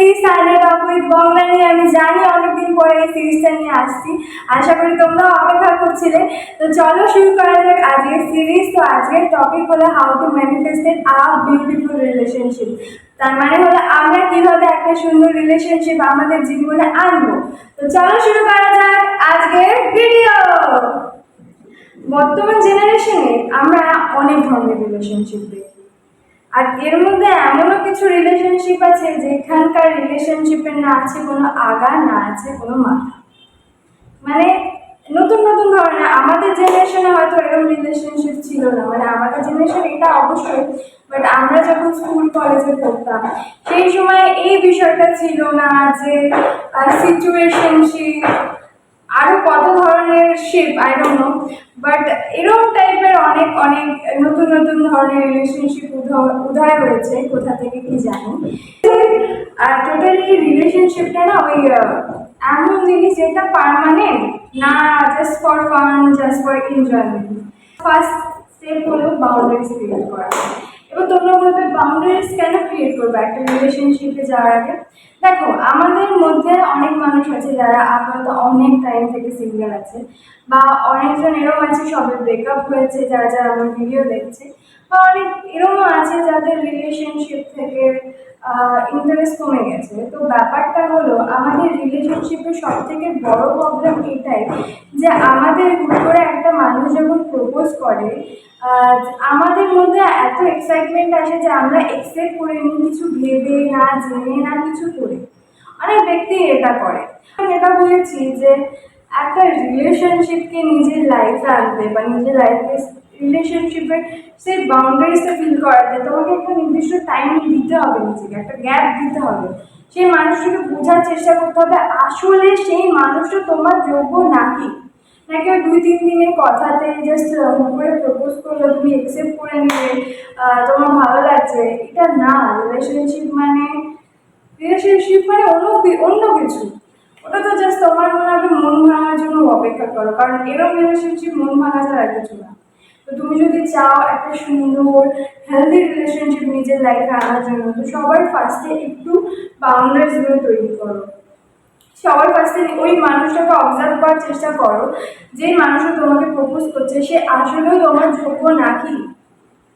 Series silent up with Bangla নিয়ে আমি জানি অনেকদিন পরে এই সিরিজটা নিয়ে আসছি। আশা করি তোমরাও অপেক্ষা করছিলে। তো চলো শুরু করা যাক আজকের সিরিজ। তো আজকের টপিক হলো how to manifested a beautiful relationship. তার মানে হলো আমরা কিভাবে একটা সুন্দর রিলেশনশিপ আমাদের জীবনে আনবো। তো চলো শুরু করা যাক আজকের ভিডিও। বর্তমান জেনারেশনে আমরা অনেক ধরনের রিলেশনশিপ দেখি, আর এর মধ্যে এমনও কিছু রিলেশনশিপ আছে যেখানকার রিলেশনশিপের না আছে কোনো আগা, না আছে কোনো মাথা। মানে নতুন নতুন ধরনের, আমাদের জেনারেশনে হয়তো এরকম রিলেশনশিপ ছিল না, মানে আমাদের জেনারেশন এটা অবশ্যই, বাট আমরা যখন স্কুল কলেজে পড়তাম সেই সময় এই বিষয়টা ছিল না যে সিচুয়েশনশিপ, আরো কত ধরনের ship I don't know, but এরকম টাইপের অনেক অনেক নতুন নতুন ধরনের রিলেশনশিপ উদয় হয়েছে, কোথা থেকে কি জানি। আর টোটালি রিলেশনশিপটা না ওই এমন জিনিস যেটা পার্মানেন্ট না, just for fun, just for enjoyment. First step হলো বাউন্ডারিজ ক্রিয়েট করা। এবার তোমরা বলবে বাউন্ডারিজ কেন ক্রিয়েট করবে একটা রিলেশনশিপে যাওয়ার আগে? দেখো, আমাদের মধ্যে অনেক মানুষ আছে যারা আপাতত অনেক টাইম থেকে সিঙ্গেল আছে, বা অনেকজন এরকম আছে সবে ব্রেকআপ হয়েছে যারা যারা আমার ভিডিও দেখছে, বা অনেক এরকমও আছে যাদের রিলেশনশিপ থেকে ইন্টারেস্ট কমে গেছে। তো ব্যাপারটা হলো আমাদের রিলেশনশিপের সব থেকে বড় প্রবলেম এটাই যে আমাদের করে একটা মানুষ যখন প্রপোজ করে আমাদের মধ্যে এত এক্সাইটমেন্ট আসে যে আমরা এক্সপেক্ট করে নিই, কিছু ভেবে না জেনে না কিছু করে। অনেক ব্যক্তি এটা করে। আমি এটা বলেছি যে একটা রিলেশনশিপকে নিজের লাইফে আনতে বা নিজের লাইফে রিলেশনশিপের সেই বাউন্ডারিজটা ফিল করাতে তোমাকে একটা নির্দিষ্ট টাইম দিতে হবে, নিজেকে একটা গ্যাপ দিতে হবে, সেই মানুষটাকে বোঝার চেষ্টা করতে হবে আসলে সেই মানুষটা তোমার যোগ্য নাকি। নাকি 2-3 দিনের কথাতে জাস্ট করে প্রপোজ করলে তুমি অ্যাকসেপ্ট করে নিলে তোমার ভালো লাগছে, এটা না। রিলেশনশিপ মানে অন্য কিছু। ওটা তো জাস্ট তোমার মনে হবে মন ভাঙার জন্য অপেক্ষা করো, কারণ এরকম রিলেশনশিপ মন ভাঙা ছাড়া আর কিছু না। তো তুমি যদি চাও একটা সুন্দর হেলদি রিলেশনশিপ নিজের লাইফে আনার জন্য, তো সবার ফার্স্টে একটু বাউন্ডারিজগুলো তৈরি করো। সবার ফার্স্টে ওই মানুষটাকে অবজার্ভ করার চেষ্টা করো, যে মানুষটা তোমাকে প্রপোজ করছে সে আসলেও তোমার যোগ্য নাকি।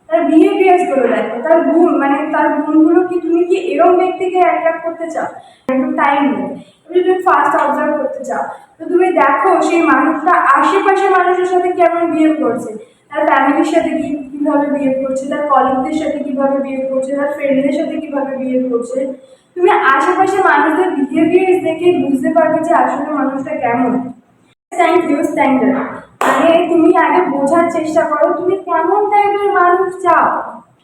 তার বিহেভিয়ার্সগুলো দেখো, তার গুণ, মানে তার গুণগুলো কি, তুমি কি এরকম ব্যক্তিকে অ্যাট্রাক্ট করতে চাও? একটু টাইম নেই, তুমি যদি ফার্স্ট অবজার্ভ করতে চাও তো তুমি দেখো সেই মানুষটা আশেপাশে মানুষের সাথে কেমন বিহেভ করছে, তার ফ্যামিলির সাথে কিভাবে বিহেভ করছে, তার কলিগদের সাথে কিভাবে বিহেভ করছে, তার ফ্রেন্ডদের সাথে কিভাবে বিহেভ করছে। তুমি আশেপাশে মানুষদের বিহেভিয়ার্স দেখে বুঝতে পারবে যে আসলে মানুষটা কেমন। স্ট্যান্ডার্ড মানে তুমি আগে বোঝার চেষ্টা করো তুমি কেমন টাইপের মানুষ চাও।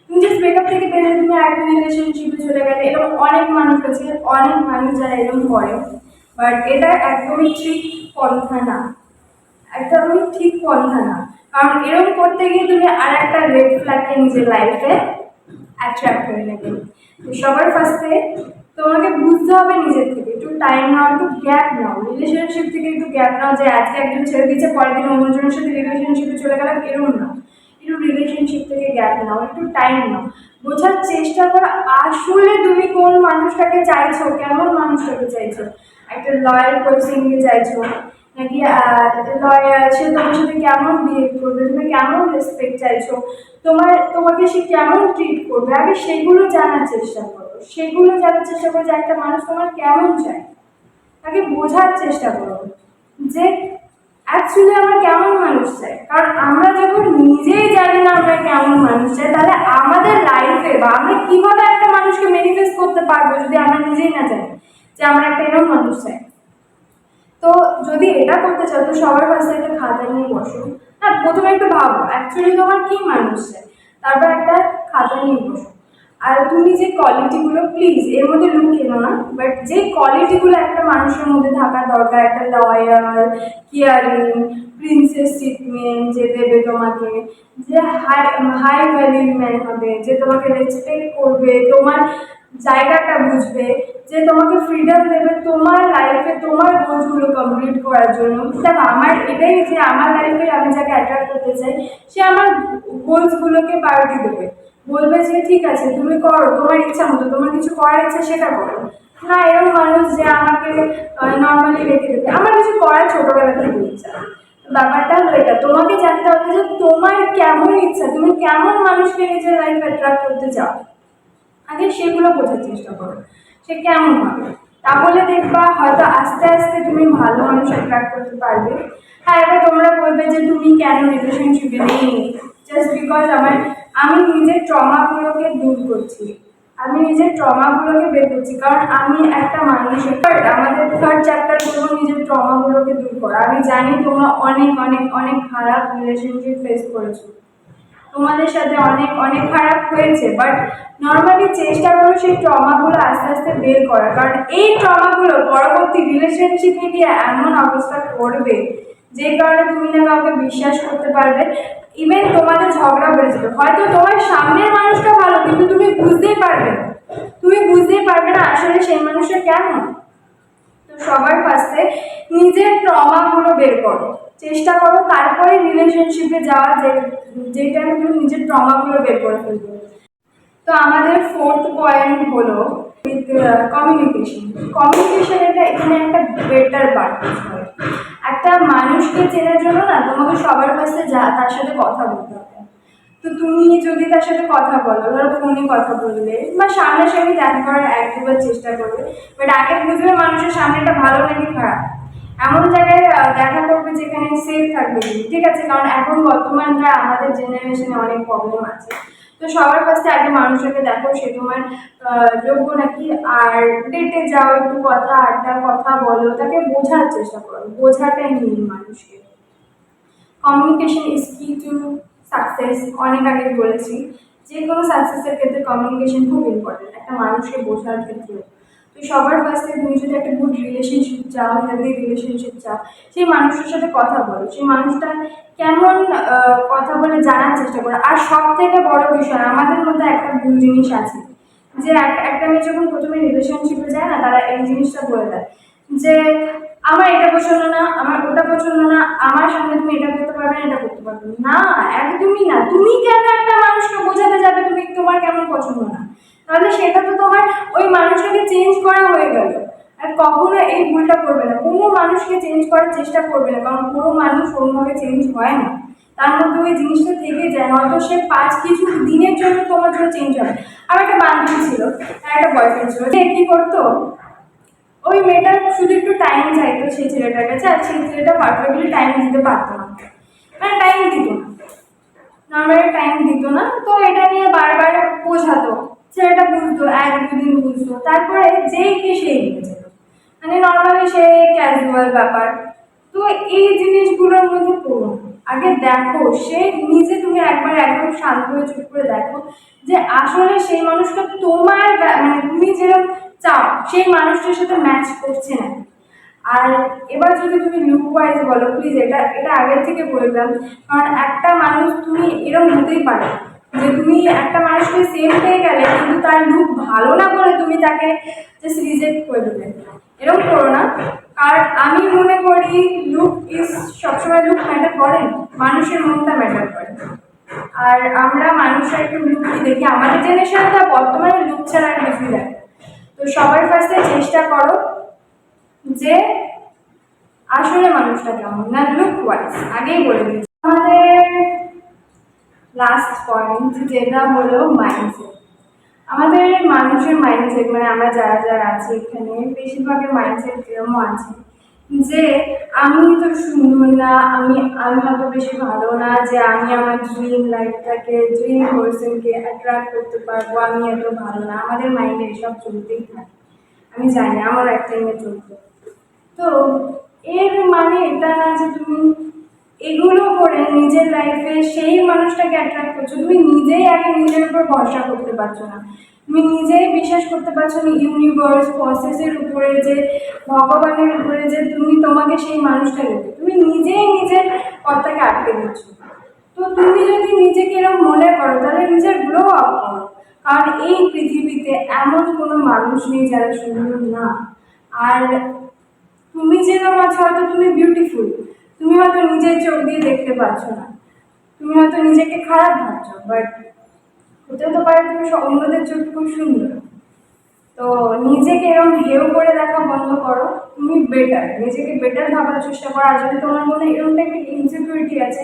তুমি জাস্ট ব্রেকআপ থেকে বেরিয়ে তুমি একটা রিলেশনশিপে চলে গেলে, এরকম অনেক মানুষ আছে, অনেক মানুষ যারা এরকম করে, বাট এটা একদমই ঠিক পন্থা না, একদমই ঠিক পন্থা না। কারণ এরকম করতে গিয়ে তুমি আর একটা রেড ফ্ল্যাগকে নিজের লাইফে অ্যাট্রাক্ট করে নেবে। তো সবার ফার্স্টে তোমাকে বুঝতে হবে নিজের থেকে, একটু টাইম নাও, একটু গ্যাপ নাও, রিলেশনশিপ থেকে একটু গ্যাপ নাও, যে আজকে একজন ছেড়ে দিচ্ছে পরের দিন অন্যজনের সাথে রিলেশনশিপে চলে গেলাম, এরকম না। একটু রিলেশনশিপ থেকে গ্যাপ নাও, একটু টাইম নাও, বোঝার চেষ্টা করো আসলে তুমি কোন মানুষটাকে চাইছো, কেমন মানুষটাকে চাইছো। একটা লয়াল পার্সনকে চাইছো নাকি লয়াল, সে তোমার সাথে কেমন বিহেভ করবে, তুমি কেমন রেসপেক্ট চাইছো, তোমাকে সে কেমন ট্রিট করবে, আগে সেগুলো জানার চেষ্টা করো। সেগুলো জানার চেষ্টা করো যে একটা মানুষ তোমার কেমন চায়, তাকে বোঝার চেষ্টা করো যে অ্যাকচুয়ালি আমরা কেমন মানুষ চাই। কারণ আমরা যখন নিজেই জানি না আমরা কেমন মানুষ চাই, তাহলে আমাদের লাইফে বা আমরা কিভাবে একটা মানুষকে ম্যানিফেস্ট করতে পারবো যদি আমরা নিজেই না জানি যে আমরা একটা এরকম মানুষ চাই। তো যদি এটা করতে চাও তো সবার কাছে একটা খাতা নিয়ে বসো। না, প্রথমে একটু ভাবো অ্যাকচুয়ালি তোমার কি মানুষ চাই, তারপর একটা খাতা নিয়ে বসো। আর তুমি যে কোয়ালিটিগুলো, প্লিজ এর মধ্যে লুকিয়ে না, বাট যে কোয়ালিটিগুলো একটা মানুষের মধ্যে থাকা দরকার, একটা লয়াল, কেয়ারিং, প্রিন্সেস ট্রিটমেন্ট যে দেবে তোমাকে, যে হাই হাই ভ্যালু ম্যান হবে, যে তোমাকে রেসপেক্ট করবে, তোমার জায়গাটা বুঝবে, যে তোমাকে ফ্রিডম দেবে তোমার লাইফে তোমার গোলসগুলো কমপ্লিট করার জন্য। দেখো, আমার এটাই যে আমার লাইফে আমি যাকে অ্যাট্রাক্ট করতে চাই সে আমার গোলসগুলোকে প্রায়োরিটি দেবে, বলবে যে ঠিক আছে তুমি করো, তোমার ইচ্ছা মতো, তোমার কিছু করার ইচ্ছা সেটা করো, না এরকম মানুষ যে আমাকে নর্মালি রেখে দেবে, আমার কিছু করার ছোটবেলা থেকে ইচ্ছা। ব্যাপারটা হলো এটা, তোমাকে জানতে হবে যে তোমার কেমন ইচ্ছা, তুমি কেমন মানুষকে নিজের লাইফে অ্যাট্রাক্ট করতে চাও, আগে সেগুলো বোঝার চেষ্টা করো সে কেমন হবে। তাহলে দেখবা হয়তো আস্তে আস্তে তুমি ভালো মানুষ অ্যাট্রাক্ট করতে পারবে। হ্যাঁ, এবার তোমরা বলবে যে তুমি কেন রিলেশনশিপে নেই, জাস্ট বিকজ আমি নিজের ট্রমাগুলোকে দূর করছি, আমি নিজের ট্রমাগুলোকে বের করছি। কারণ আমি একটা মানুষের আমাদের থার্ড চ্যাপ্টার করবো নিজের ট্রমাগুলোকে দূর করা। আমি জানি তোমরা অনেক অনেক অনেক খারাপ রিলেশনশিপ ফেস করেছো, তোমাদের সাথে অনেক অনেক খারাপ হয়েছে, বাট নর্মালি চেষ্টা করো সেই ট্রমাগুলো আস্তে আস্তে বের করার। কারণ এই ট্রমাগুলো পরবর্তী রিলেশনশিপে গিয়ে এমন অবস্থা করবে যে কারণে তুমি না কাউকে বিশ্বাস করতে পারবে। ইভেন তোমাদের ঝগড়া বেড়ে যাবে, হয়তো তোমার সামনের মানুষটা ভালো কিন্তু তুমি বুঝতেই পারবে না, তুমি বুঝতেই পারবে না আসলে সেই মানুষটা কেমন। তো সবার ফার্স্টে নিজের ট্রমাগুলো বের করো, চেষ্টা করো, তারপরে রিলেশনশিপে যাওয়া, যেটা তুমি নিজের ট্রমাগুলো বের করে ফেলবে। তো আমাদের ফোর্থ পয়েন্ট হলো কমিউনিকেশন। কমিউনিকেশন এটা এখানে একটা বেটার পার্ট হয়। একটা মানুষকে চেনার জন্য না তোমাকে সবার ফার্স্টে তার সাথে কথা বলতে হবে। তো তুমি যদি তার সাথে কথা বলো, ধরো ফোনে কথা বললে বা সামনাসামনি দেখা করার এক দুবার চেষ্টা করবে, বাট আগে বুঝবে মানুষের সামনেটা ভালো নাকি খারাপ। এমন জায়গায় দেখা করবে যেখানে সেফ থাকবে, ঠিক আছে? কারণ এখন বর্তমানকার আমাদের জেনারেশনে অনেক প্রবলেম আছে। তো সবার ফার্স্টে আগে মানুষটাকে দেখো সে তোমার যোগ্য নাকি, আর ডেটে যাও, একটু কথা আড্ডা কথা বলো, তাকে বোঝার চেষ্টা করো, বোঝাটাই মেন মানুষকে। কমিউনিকেশন ইজ কি টু সাকসেস, অনেক আগে বলেছি, যে কোনো সাকসেসের ক্ষেত্রে কমিউনিকেশন খুব ইম্পর্টেন্ট, একটা মানুষকে বোঝার ক্ষেত্রে। তো সবার ফার্স্টে তুমি যদি একটা গুড রিলেশনশিপ চাও, হেলদি রিলেশনশিপ চাও, সেই মানুষটার সাথে কথা বলো, সেই মানুষটা কেমন কথা বলে জানার চেষ্টা করো। আর সব থেকে বড় বিষয়, আমাদের মধ্যে একটা ভুল জিনিস আছে যে একটা মেয়ে যখন প্রথমে রিলেশনশিপে যায় না, তারা এই জিনিসটা বলে দেয় যে আমার এটা পছন্দ না, আমার ওটা পছন্দ না, আমার সামনে তুমি এটা করতে পারবে না, এটা করতে পারবে না। একদমই না। তুমি কেন একটা মানুষকে বোঝাতে যাবে তুমি তোমার কেমন পছন্দ না? তাহলে সেটা তো তোমার ওই মানুষটাকে চেঞ্জ করা হয়ে গেল। আর কখনো এই ভুলটা করবে না, কোনো মানুষকে চেঞ্জ করার চেষ্টা করবে না, কারণ কোনো মানুষ কোনোভাবে চেঞ্জ হয় না, তার মধ্যে ওই জিনিসটা থেকে যায়। হয়তো সে কিছু দিনের জন্য তোমার জন্য চেঞ্জ হবে। আমার একটা বান্ধবী ছিল, তার একটা বয়ফ্রেন্ড ছিল, সে কি করতো, ওই মেয়েটা শুধু একটু টাইম চাইতো সেই ছেলেটার কাছে, আর সেই ছেলেটা পারফেক্টলি টাইম দিতে পারতো না, মানে টাইম দিত না, নর্মালি টাইম দিত না। তো এটা নিয়ে বারবার বোঝাতো, ছেলেটা বুঝতো, এক দুদিন বুঝতো, তারপরে যেই কি সেই হয়ে যেত, মানে নর্মালি সে ক্যাজুয়াল ব্যাপার। তো এই জিনিসগুলোর মধ্যে পড়ো না। আগে দেখো সে নিজে, তুমি একবার একদম শান্ত হয়ে চুপ করে দেখো যে আসলে সেই মানুষটা তোমার মানে তুমি যেরকম চাও সেই মানুষটার সাথে ম্যাচ করছে না। আর এবার যদি তুমি লুক ওয়াইজ বলো, প্লিজ এটা এটা আগের থেকে বললাম, কারণ একটা মানুষ তুমি এরকম হতেই পারে যে তুমি একটা মানুষকে সেম পেয়ে গেলে কিন্তু তার লুক ভালো না বলে তুমি তাকে জাস্ট রিজেক্ট করে দেবে, এরকম করো না। আর আমি মনে করি লুক ইজ সবসময় লুক ম্যাটার করে না, মানুষের মনটা ম্যাটার করে। আর আমরা মানুষরা একটু লুকই দেখি, আমাদের জেনারেশনটা বর্তমানে লুক ছাড়া আর কিছুই দেখে। তো সবার ফার্স্টে চেষ্টা করো যে আসলে মানুষটা কেমন, না লুক ওয়াইজ, আগেই বলে দিচ্ছি। আমাদের লাস্ট পয়েন্ট যেটা হলো মাইন্ডসেট। আমাদের মানুষের মাইন্ডসেট, মানে আমরা যারা যারা আছি এখানে বেশিরভাগের মাইন্ডসেট এরকম আছে যে আমি তো সুন্দর না, আমি আমি হয়তো বেশি ভালো না যে আমি আমার ড্রিম লাইফটাকে, ড্রিম পার্সনকে অ্যাট্রাক্ট করতে পারবো, আমি এত ভালো না। আমাদের মাইন্ডে এসব চলতেই থাকে, আমি জানি আমার এক টাইমে চলতো। তো এর মানে এটা না যে তুমি এগুলো করে নিজের লাইফে সেই মানুষটাকে অ্যাট্রাক্ট করছো, তুমি নিজেই আগে নিজের উপর ভরসা করতে পারছো না, তুমি নিজেই বিশ্বাস করতে পারছো না ইউনিভার্স প্রসেসের উপরে, যে ভগবানের উপরে, যে তুমি তোমাকে সেই মানুষটা দেবে, তুমি নিজেই নিজের পথটাকে আটকে দিচ্ছ। তো তুমি যদি নিজেকে এরকম মনে করো তাহলে নিজের গ্রো আপ করো, কারণ এই পৃথিবীতে এমন কোনো মানুষ নেই যারা সুন্দর না। আর তুমি যেরকম আছো, হয়তো তুমি বিউটিফুল, তুমি হয়তো নিজের চোখ দিয়ে দেখতে পাচ্ছ না, তুমি হয়তো নিজেকে খারাপ ভাবছো, বাট হতে তো পারে তুমি অন্যদের চোখে খুব সুন্দর। তো নিজেকে এরকম হেও করে দেখা বন্ধ করো, তুমি বেটার, নিজেকে বেটার ভাবার চেষ্টা করো। আর যদি তোমার মনে এরকম টাইপের ইনসিকিউরিটি আছে,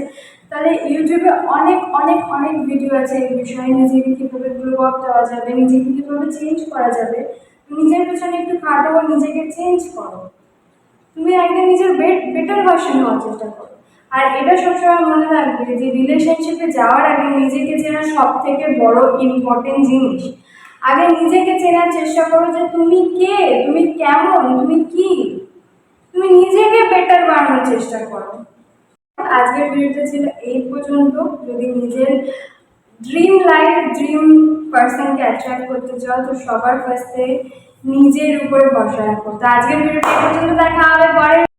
তাহলে ইউটিউবে অনেক অনেক অনেক ভিডিও আছে এই বিষয়ে, নিজেকে কীভাবে গ্লো আপ দেওয়া যাবে, নিজেকে কীভাবে চেঞ্জ করা যাবে। নিজের পেছনে একটু খাটো, নিজেকে চেঞ্জ করো, তুমি একদিন নিজের বেটার ভার্সন হওয়ার চেষ্টা করো। আর এটা সবসময় মনে রাখবে যে রিলেশনশিপে যাওয়ার আগে নিজেকে চেনা সব থেকে বড় ইম্পর্টেন্ট জিনিস। আগে নিজেকে চেনার চেষ্টা করো যে তুমি কে, তুমি কেমন, তুমি কি, তুমি নিজেকে বেটার বানানোর চেষ্টা করো। আজকের ভিডিওটা ছিল এই পর্যন্ত। যদি নিজের ড্রিম লাইফ, ড্রিম পার্সনকে অ্যাট্রাক্ট করতে চাও, তো সবার ফার্স্টে নিজের উপরে ভরসা রাখো। তো আজকের ভিডিওটা এই পর্যন্ত, দেখা হবে পরে।